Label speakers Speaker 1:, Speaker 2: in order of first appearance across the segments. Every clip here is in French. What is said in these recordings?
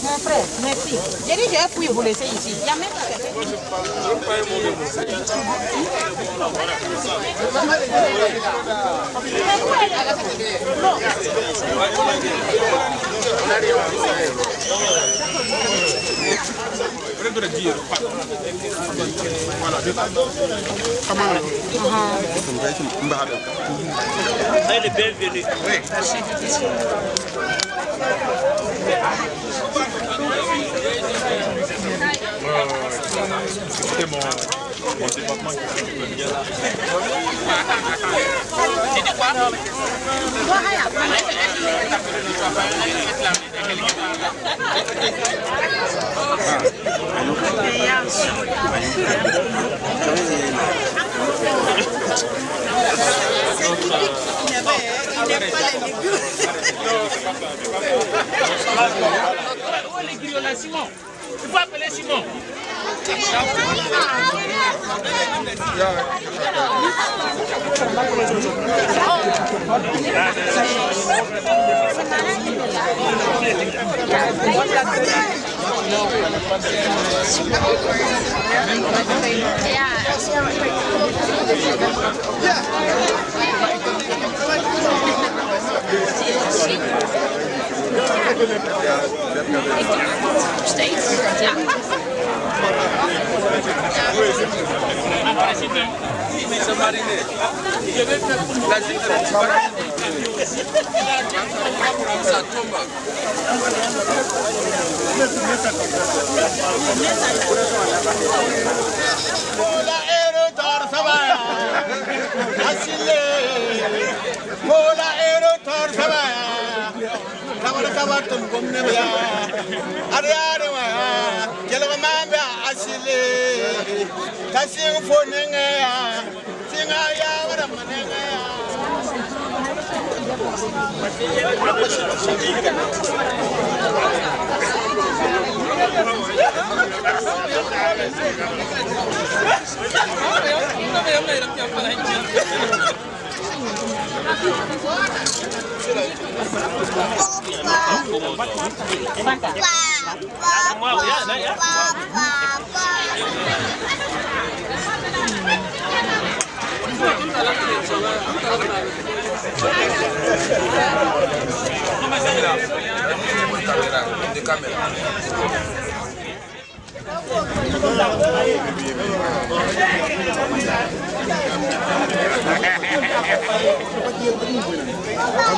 Speaker 1: Mon frère, merci. J'ai dit, j'ai fouillé vous laisser ici. Il n'y a même pas
Speaker 2: Elle est bienvenue. Oui, merci.
Speaker 3: C'était mon département qui s'appelle bien.
Speaker 2: C'était quoi?
Speaker 1: Il n'aime pas les légumes.
Speaker 2: Où est les griots là, Simon? Il faut appeler Simon.
Speaker 4: Steeds. Ja.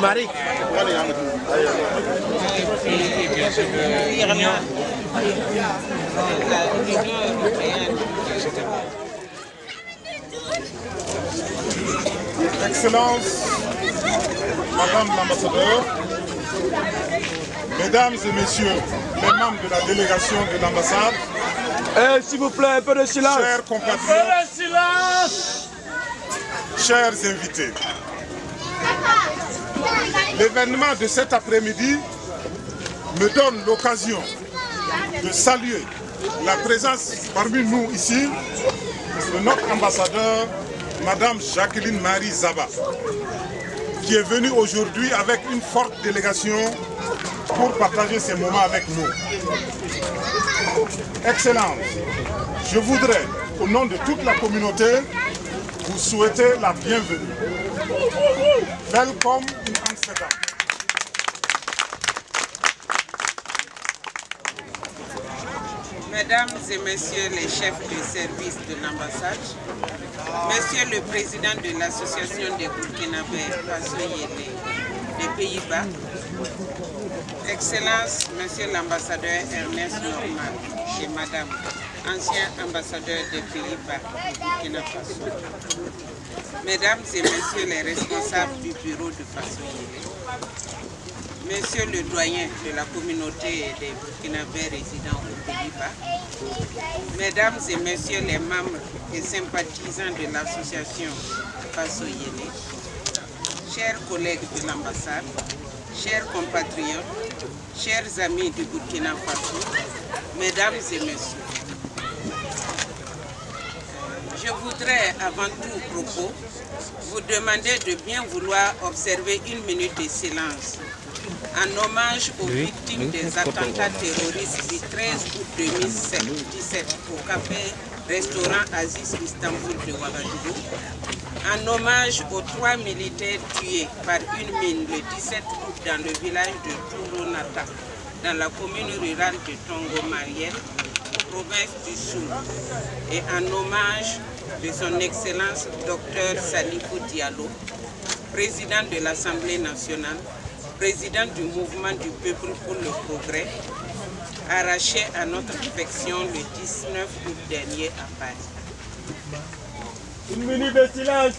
Speaker 2: Marie.
Speaker 5: Excellence, Madame l'ambassadeur, Mesdames et Messieurs, les membres de la délégation de l'ambassade,
Speaker 6: s'il vous plaît, un peu de silence.
Speaker 5: chers compatriotes, chers invités. L'événement de cet après-midi me donne l'occasion de saluer la présence parmi nous ici de notre ambassadeur, Madame Jacqueline Marie Zaba, qui est venue aujourd'hui avec une forte délégation pour partager ces moments avec nous. Excellence, je voudrais, au nom de toute la communauté, vous souhaiter la bienvenue. Welcome in Amsterdam.
Speaker 7: Mesdames et Messieurs les chefs de service de l'ambassade, Monsieur le Président de l'Association des Burkinabés Faso Yéné des Pays-Bas, Excellence Monsieur l'ambassadeur Ernest Norman et Madame, ancien ambassadeur des Pays-Bas du Burkina Faso, Mesdames et Messieurs les responsables du bureau de Faso Yéné, Monsieur le doyen de la communauté des Burkinabés résidant aux Pays-Bas, Mesdames et Messieurs les membres et sympathisants de l'association Faso Yéné, chers collègues de l'ambassade, chers compatriotes, chers amis du Burkina Faso, mesdames et messieurs, je voudrais avant tout propos vous demander de bien vouloir observer une minute de silence en hommage aux victimes des attentats terroristes du 13 août 2017 au café-restaurant Aziz Istanbul de Ouagadougou, en hommage aux 3 militaires tués par une mine le 17 août dans le village de Touronata, dans la commune rurale de Tongo-Mariel, province du Sud, et en hommage de son Excellence Dr Salifou Diallo, président de l'Assemblée nationale, président du mouvement du peuple pour le progrès, arraché à notre affection le 19 août dernier à Paris.
Speaker 4: Une minute de silence.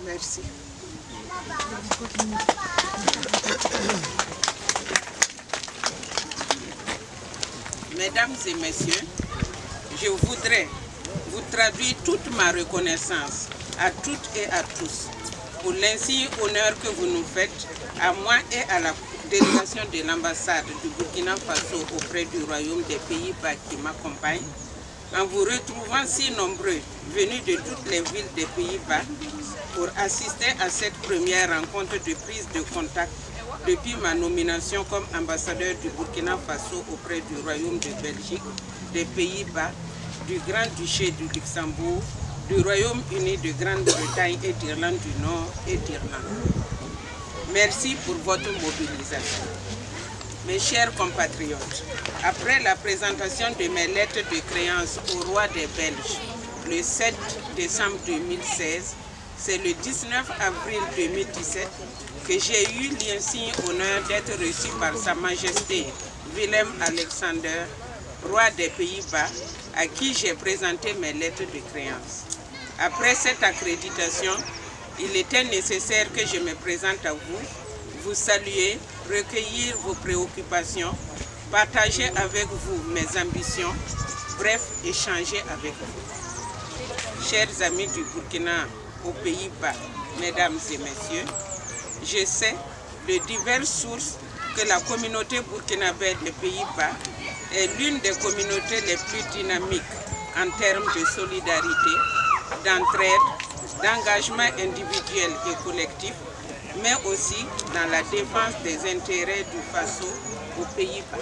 Speaker 7: Merci. Mesdames et messieurs, je voudrais vous traduire toute ma reconnaissance à toutes et à tous pour l'insigne honneur que vous nous faites, à moi et à la délégation de l'ambassade du Burkina Faso auprès du Royaume des Pays-Bas qui m'accompagne, en vous retrouvant si nombreux venus de toutes les villes des Pays-Bas pour assister à cette première rencontre de prise de contact depuis ma nomination comme ambassadeur du Burkina Faso auprès du Royaume de Belgique, des Pays-Bas, du Grand-Duché du Luxembourg, du Royaume-Uni de Grande-Bretagne et d'Irlande du Nord et d'Irlande. Merci pour votre mobilisation. Mes chers compatriotes, après la présentation de mes lettres de créance au roi des Belges le 7 décembre 2016, c'est le 19 avril 2017 que j'ai eu l'insigne honneur d'être reçu par Sa Majesté Willem Alexander, roi des Pays-Bas, à qui j'ai présenté mes lettres de créance. Après cette accréditation, il était nécessaire que je me présente à vous, vous saluer, recueillir vos préoccupations, partager avec vous mes ambitions, bref, échanger avec vous. Chers amis du Burkina aux Pays-Bas, mesdames et messieurs, je sais de diverses sources que la communauté burkinabé des Pays-Bas est l'une des communautés les plus dynamiques en termes de solidarité, d'entraide, d'engagement individuel et collectif, mais aussi dans la défense des intérêts du Faso aux Pays-Bas.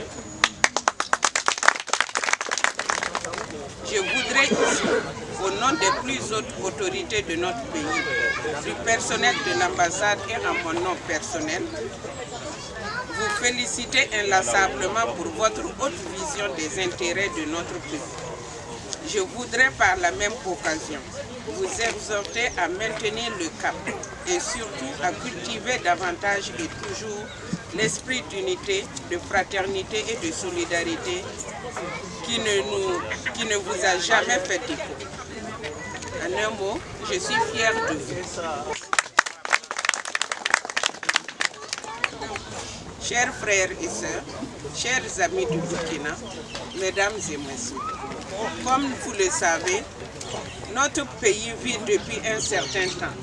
Speaker 7: Je voudrais ici, au nom des plus hautes autorités de notre pays, du personnel de l'ambassade et en mon nom personnel, vous féliciter inlassablement pour votre haute vision des intérêts de notre pays. Je voudrais par la même occasion vous exhorter à maintenir le cap et surtout à cultiver davantage et toujours l'esprit d'unité, de fraternité et de solidarité qui ne vous a jamais fait défaut. En un mot, je suis fière de vous. Chers frères et sœurs, chers amis du Burkina, mesdames et messieurs, comme vous le savez, notre pays vit depuis un certain temps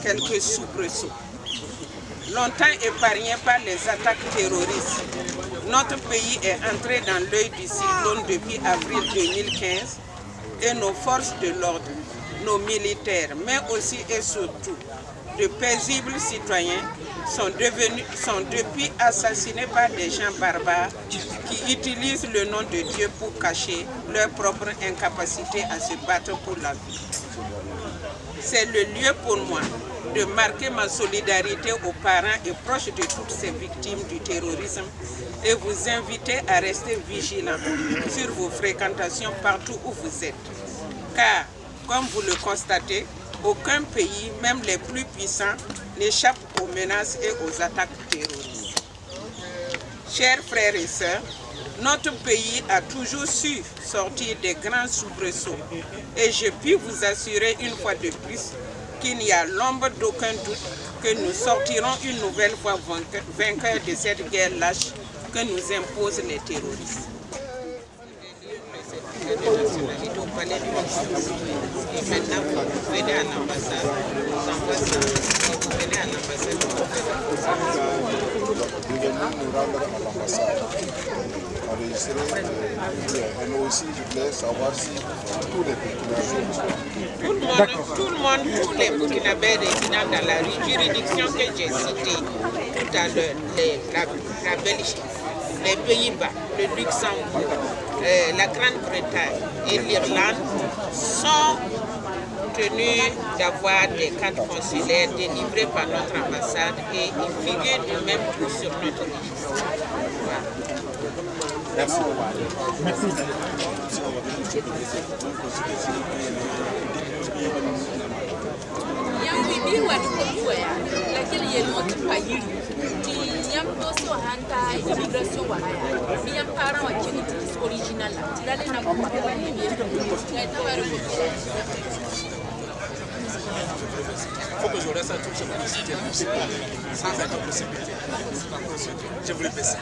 Speaker 7: quelques soubresauts. Longtemps épargné par les attaques terroristes, notre pays est entré dans l'œil du cyclone depuis avril 2015 et nos forces de l'ordre, nos militaires, mais aussi et surtout de paisibles citoyens sont depuis assassinés par des gens barbares qui utilisent le nom de Dieu pour cacher leur propre incapacité à se battre pour la vie. C'est le lieu pour moi de marquer ma solidarité aux parents et proches de toutes ces victimes du terrorisme et vous inviter à rester vigilants sur vos fréquentations partout où vous êtes. Car, comme vous le constatez, aucun pays, même les plus puissants, n'échappe aux menaces et aux attaques terroristes. Chers frères et sœurs, notre pays a toujours su sortir des grands soubresauts et je puis vous assurer une fois de plus qu'il n'y a l'ombre d'aucun doute que nous sortirons une nouvelle fois vainqueurs de cette guerre lâche que nous imposent les terroristes. de nationalité au palais du Luxembourg. Et maintenant, vous venez à l'ambassade, vous envoyez ça. Et vous venez à l'ambassade,
Speaker 6: Nous venons nous rendre à l'ambassade, enregistrer et nous aussi, je voulais savoir si tous les Burkinabés.
Speaker 7: Tout le monde, tous les Burkinabés résidant dans la juridiction que j'ai citée tout à l'heure, la Belgique, les Pays-Bas, le Luxembourg, la Grande-Bretagne et l'Irlande sont tenus d'avoir des cartes consulaires délivrées par notre ambassade et ils figurent du même coup sur notre registre. Voilà.
Speaker 6: Merci.
Speaker 8: Lakini yeyote payiri tinyam doso hanta immigration wahaya niam para wa kiti original tirale na kwa kwa ni
Speaker 3: faut que je reste à tout ce que sans être précipité. Je voulais baisser.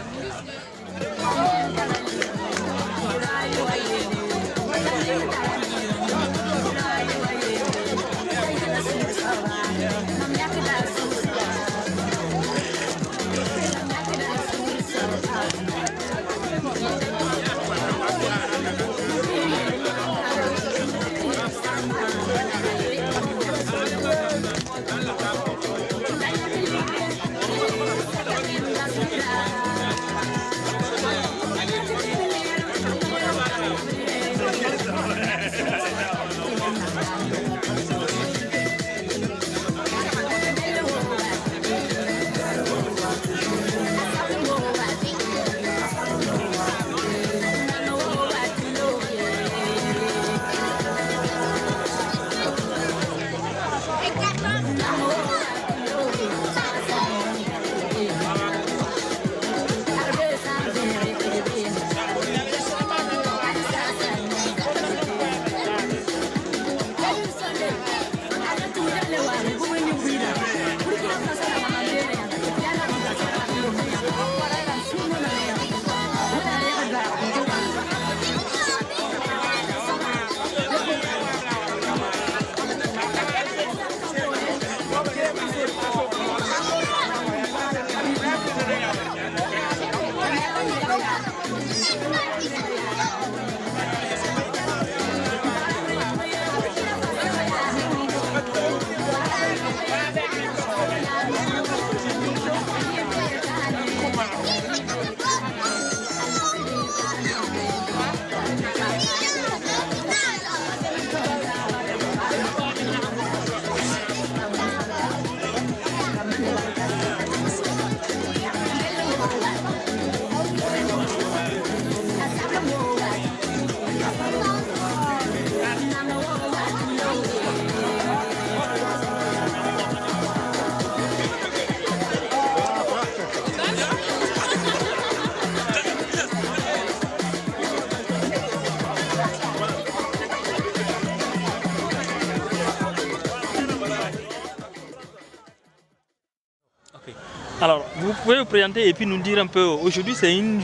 Speaker 9: Alors, vous pouvez vous présenter et puis nous dire un peu, aujourd'hui c'est une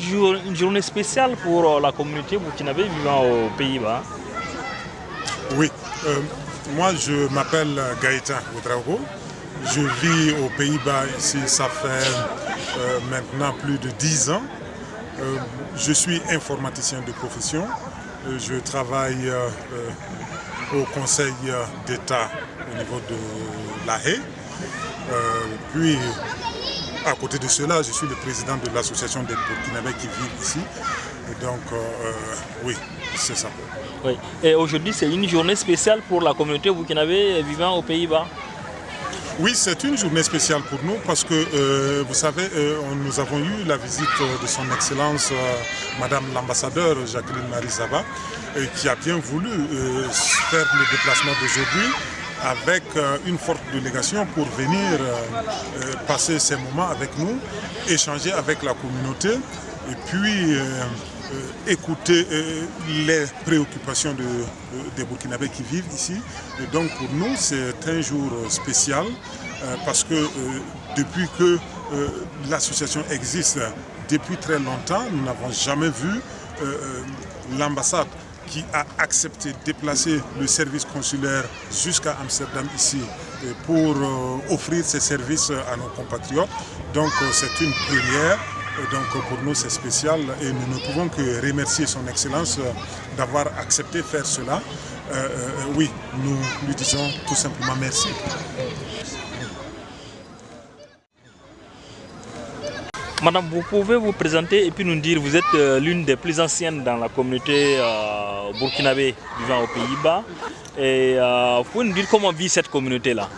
Speaker 9: journée spéciale pour la communauté burkinabé vivant aux Pays-Bas.
Speaker 5: Oui, moi je m'appelle Gaëtan Ouedraogo, je vis aux Pays-Bas ici, ça fait maintenant plus de 10 ans. Je suis informaticien de profession, je travaille au Conseil d'État au niveau de La Haye, puis à côté de cela, je suis le président de l'association des Burkinabés qui vivent ici. Et donc, oui, c'est ça.
Speaker 9: Oui. Et aujourd'hui, c'est une journée spéciale pour la communauté burkinabé vivant aux Pays-Bas.
Speaker 5: Oui, c'est une journée spéciale pour nous parce que, vous savez, nous avons eu la visite de son Excellence, Madame l'ambassadeur Jacqueline Marie Zaba, qui a bien voulu faire le déplacement d'aujourd'hui avec une forte délégation pour venir passer ces moments avec nous, échanger avec la communauté et puis écouter les préoccupations des Burkinabés qui vivent ici. Et donc pour nous, c'est un jour spécial parce que depuis que l'association existe depuis très longtemps, nous n'avons jamais vu l'ambassade qui a accepté de déplacer le service consulaire jusqu'à Amsterdam ici pour offrir ses services à nos compatriotes. Donc c'est une première. Donc pour nous c'est spécial et nous ne pouvons que remercier son Excellence d'avoir accepté de faire cela. Oui, nous lui disons tout simplement merci.
Speaker 9: Madame, vous pouvez vous présenter et puis nous dire, vous êtes l'une des plus anciennes dans la communauté burkinabé vivant aux Pays-Bas. Et vous pouvez nous dire comment vit cette communauté-là?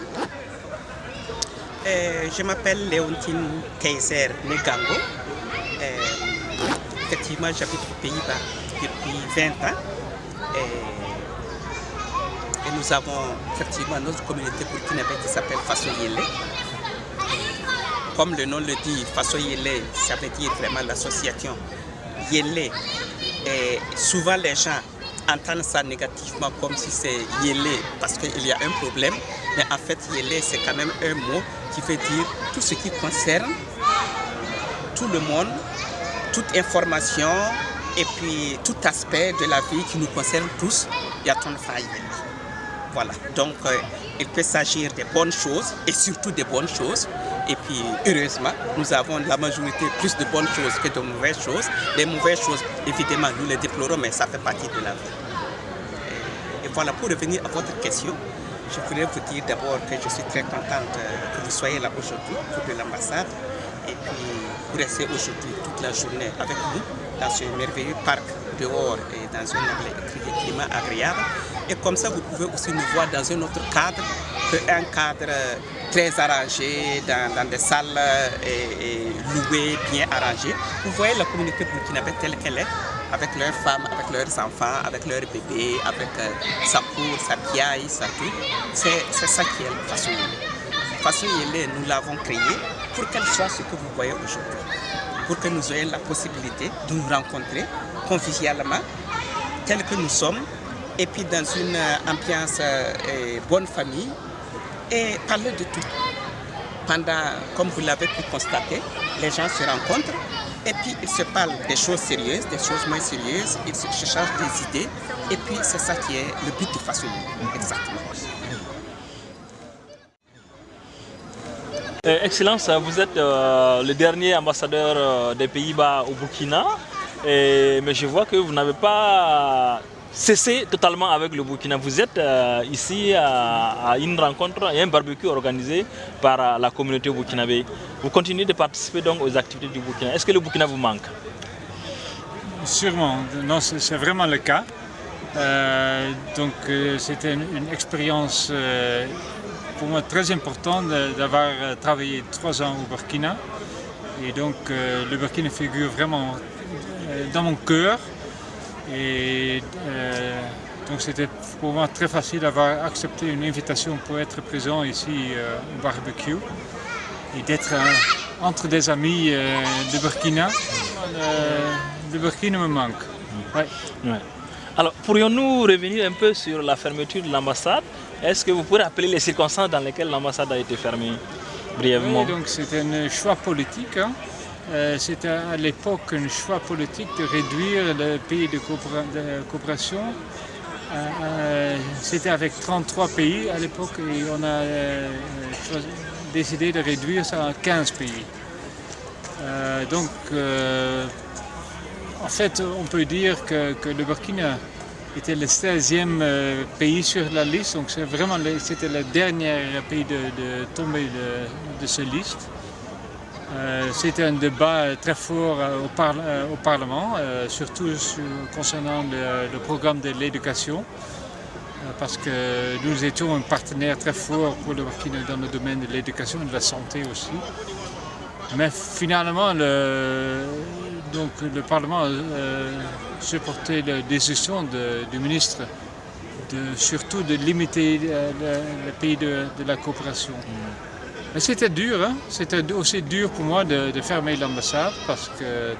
Speaker 10: Je m'appelle Léontine Kaiser Negango. Effectivement, j'habite aux Pays-Bas depuis 20 ans. Et nous avons effectivement notre communauté burkinabé qui s'appelle Faso Yele. Comme le nom le dit, Faso Yele, ça veut dire vraiment l'association Yele. Et souvent les gens entendent ça négativement comme si c'est Yele parce qu'il y a un problème. Mais en fait, Yele, c'est quand même un mot qui veut dire tout ce qui concerne tout le monde, toute information et puis tout aspect de la vie qui nous concerne tous. Il y a ton frère Yele. Voilà, donc il peut s'agir de bonnes choses et surtout des bonnes choses. Et puis heureusement, nous avons la majorité plus de bonnes choses que de mauvaises choses. Les mauvaises choses, évidemment, nous les déplorons, mais ça fait partie de la vie. Et voilà, pour revenir à votre question, je voulais vous dire d'abord que je suis très contente que vous soyez là aujourd'hui, pour de l'ambassade. Et puis vous restez aujourd'hui toute la journée avec nous dans ce merveilleux parc dehors et dans un climat agréable. Et comme ça, vous pouvez aussi nous voir dans un autre cadre, un cadre très arrangé, dans des salles louées, bien arrangées. Vous voyez la communauté burkinabé telle qu'elle est, avec leurs femmes, avec leurs enfants, avec leurs bébés, avec sa cour, sa piaille, sa tout. C'est ça qui est Faso Yele. Faso Yele, nous l'avons créé pour qu'elle soit ce que vous voyez aujourd'hui. Pour que nous ayons la possibilité de nous rencontrer convivialement, tels que nous sommes, et puis dans une ambiance bonne famille, et parler de tout. Comme vous l'avez pu constater, les gens se rencontrent, et puis ils se parlent des choses sérieuses, des choses moins sérieuses, ils se changent des idées, et puis c'est ça qui est le but de Faso Yele, exactement.
Speaker 9: Excellence, vous êtes le dernier ambassadeur des Pays-Bas au Burkina, mais je vois que vous n'avez pas cessé totalement avec le Burkina. Vous êtes ici à une rencontre, à un barbecue organisé par la communauté burkinabé. Vous continuez de participer donc aux activités du Burkina. Est-ce que le Burkina vous manque?
Speaker 11: Sûrement, non, c'est vraiment le cas. C'était une expérience pour moi très importante d'avoir travaillé 3 ans au Burkina. Et donc le Burkina figure vraiment dans mon cœur. Et donc c'était pour moi très facile d'avoir accepté une invitation pour être présent ici au barbecue et d'être entre des amis de Burkina. Le Burkina me manque. Ouais.
Speaker 9: Ouais. Alors, pourrions-nous revenir un peu sur la fermeture de l'ambassade? Est-ce que vous pouvez rappeler les circonstances dans lesquelles l'ambassade a été fermée brièvement?
Speaker 11: Oui, donc c'était un choix politique. Hein. C'était à l'époque un choix politique de réduire le pays de coopération. C'était avec 33 pays à l'époque et on a décidé de réduire ça à 15 pays. En fait, on peut dire que le Burkina était le 16e pays sur la liste, donc c'était le dernier pays de tomber de cette liste. C'était un débat très fort au Parlement, surtout concernant le programme de l'éducation, parce que nous étions un partenaire très fort pour le Burkina dans le domaine de l'éducation et de la santé aussi. Mais finalement, le Parlement a supporté la décision du ministre surtout de limiter le pays de la coopération. Mais c'était dur, hein? C'était aussi dur pour moi de fermer l'ambassade parce que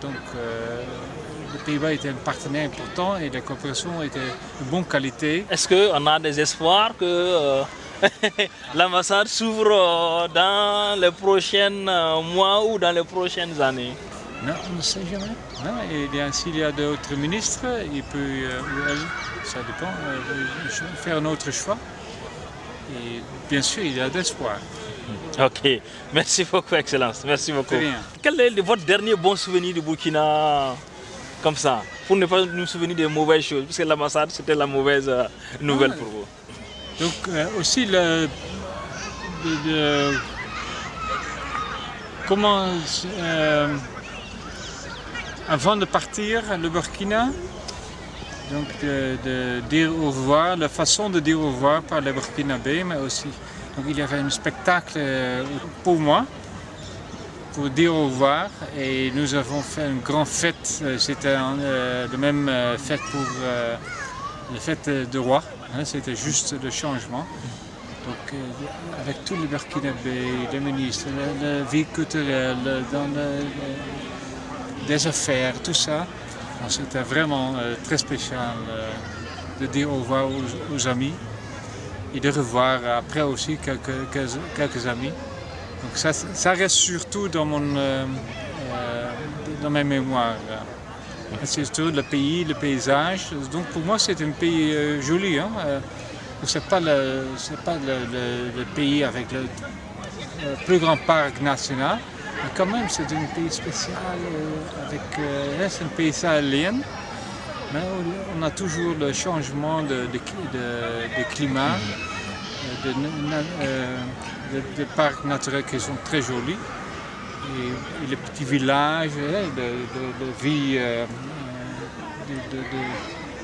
Speaker 11: le Pays-Bas était un partenaire important et la coopération était de bonne qualité.
Speaker 9: Est-ce qu'on a des espoirs que l'ambassade s'ouvre dans les prochains mois ou dans les prochaines années?
Speaker 11: Non, on ne sait jamais. Non, s'il y a d'autres ministres, il peut, ou elle, ça dépend, faire un autre choix. Et bien sûr, il y a d'espoir.
Speaker 9: Ok, merci beaucoup, Excellence. Merci beaucoup.
Speaker 11: De rien.
Speaker 9: Quel est votre dernier bon souvenir du Burkina comme ça, pour ne pas nous souvenir des mauvaises choses, parce que l'ambassade, c'était la mauvaise nouvelle pour vous.
Speaker 11: Donc aussi, comment, avant de partir, le Burkina, donc de dire au revoir, la façon de dire au revoir par les Burkinabés, mais aussi, donc il y avait un spectacle pour moi, pour dire au revoir, et nous avons fait une grande fête. C'était la même fête pour la fête de roi, hein, c'était juste le changement. Donc avec tous les Burkinabés, les ministres, la vie culturelle, des affaires, tout ça, c'était vraiment très spécial de dire au revoir aux amis et de revoir après aussi quelques amis. Donc ça reste surtout dans mes mémoires. C'est surtout le pays, le paysage. Donc pour moi c'est un pays joli. Hein. C'est pas le pays avec le plus grand parc national, mais quand même c'est un pays spécial. C'est un pays sahélien, mais on a toujours le changement de climat. Des parcs naturels qui sont très jolis et les petits villages, de vie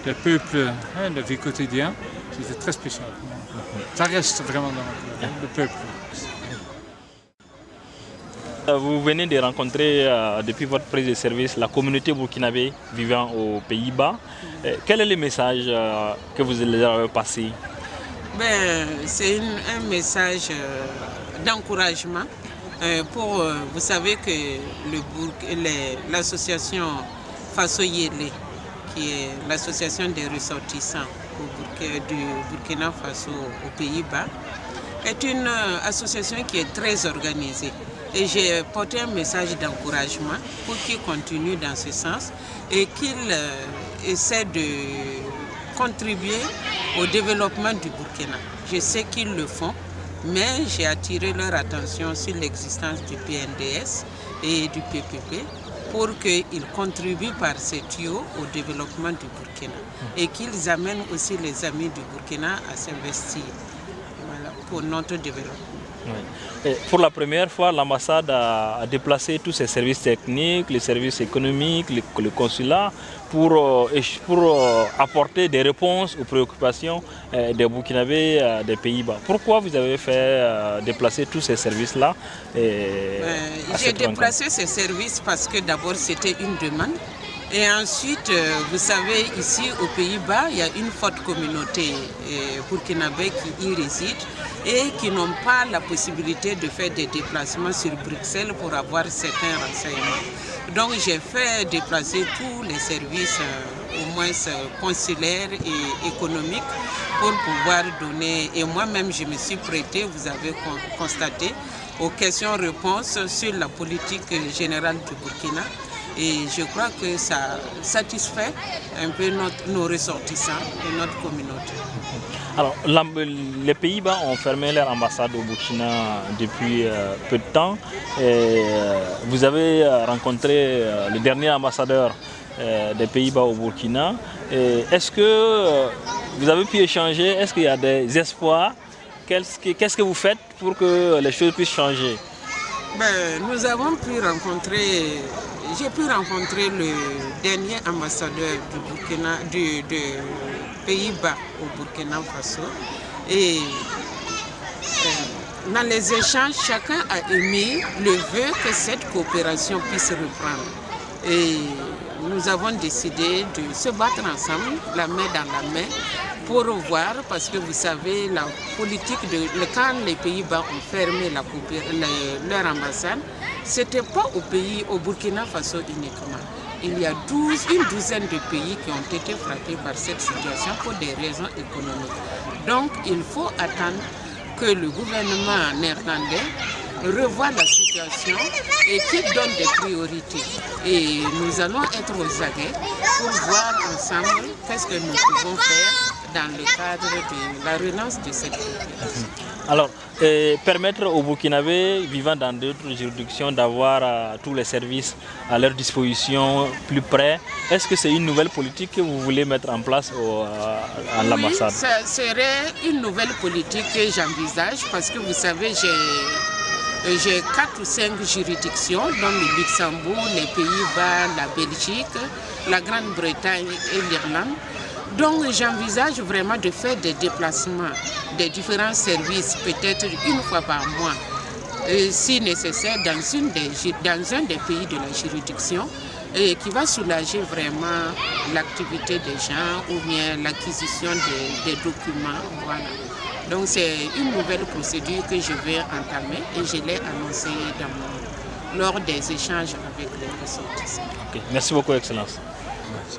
Speaker 11: de peuple, de vie quotidienne, c'était très spécial. Ça reste vraiment dans le peuple.
Speaker 9: Vous venez de rencontrer, depuis votre prise de service, la communauté burkinabé vivant aux Pays-Bas. Quel est le message que vous leur avez passé?
Speaker 7: C'est un message d'encouragement. Vous savez que l'association Faso Yele, qui est l'association des ressortissants du Burkina Faso aux Pays-Bas, est une association qui est très organisée. Et j'ai porté un message d'encouragement pour qu'ils continuent dans ce sens et qu'ils essaient de contribuer au développement du Burkina. Je sais qu'ils le font, mais j'ai attiré leur attention sur l'existence du PNDS et du PPP pour qu'ils contribuent par ces tuyaux au développement du Burkina et qu'ils amènent aussi les amis du Burkina à s'investir pour notre développement.
Speaker 9: Oui. Pour la première fois, l'ambassade a déplacé tous ses services techniques, les services économiques, le consulat, pour apporter des réponses aux préoccupations des Burkinabés des Pays-Bas. Pourquoi vous avez fait déplacer tous ces services-là?
Speaker 7: J'ai déplacé ces services parce que d'abord c'était une demande. Et ensuite, vous savez, ici aux Pays-Bas, il y a une forte communauté burkinabé qui y réside et qui n'ont pas la possibilité de faire des déplacements sur Bruxelles pour avoir certains renseignements. Donc j'ai fait déplacer tous les services, au moins consulaires et économiques, pour pouvoir donner, et moi-même je me suis prêtée, vous avez constaté, aux questions-réponses sur la politique générale du Burkina. Et je crois que ça satisfait un peu nos ressortissants et notre communauté.
Speaker 9: Alors, les Pays-Bas ont fermé leur ambassade au Burkina depuis peu de temps. Et vous avez rencontré le dernier ambassadeur des Pays-Bas au Burkina. Est-ce que vous avez pu échanger? Est-ce qu'il y a des espoirs? Qu'est-ce que vous faites pour que les choses puissent changer?
Speaker 7: Nous avons pu rencontrer, j'ai pu rencontrer le dernier ambassadeur du Pays-Bas au Burkina Faso. Et dans les échanges, chacun a émis le vœu que cette coopération puisse reprendre. Et nous avons décidé de se battre ensemble, la main dans la main, pour voir, parce que vous savez, la politique quand les Pays-Bas ont fermé leur ambassade, ce n'était pas au Burkina Faso uniquement. Il y a une douzaine de pays qui ont été frappés par cette situation pour des raisons économiques. Donc il faut attendre que le gouvernement néerlandais revoient la situation et qu'ils donnent des priorités. Et nous allons être aux aguets pour voir ensemble qu'est-ce que nous pouvons faire dans le cadre de la relance de cette population.
Speaker 9: Alors, permettre aux Burkinabés vivant dans d'autres juridictions d'avoir tous les services à leur disposition plus près, est-ce que c'est une nouvelle politique que vous voulez mettre en place à l'ambassade?
Speaker 7: Oui, ça serait une nouvelle politique que j'envisage parce que vous savez, j'ai 4 ou 5 juridictions, dont le Luxembourg, les Pays-Bas, la Belgique, la Grande-Bretagne et l'Irlande. Donc j'envisage vraiment de faire des déplacements des différents services, peut-être une fois par mois, si nécessaire, dans un des pays de la juridiction, et qui va soulager vraiment l'activité des gens ou bien l'acquisition des documents. Voilà. Donc c'est une nouvelle procédure que je vais entamer et je l'ai annoncée lors des échanges avec les ressortissants.
Speaker 9: Okay. Merci beaucoup, Excellence.
Speaker 11: Merci.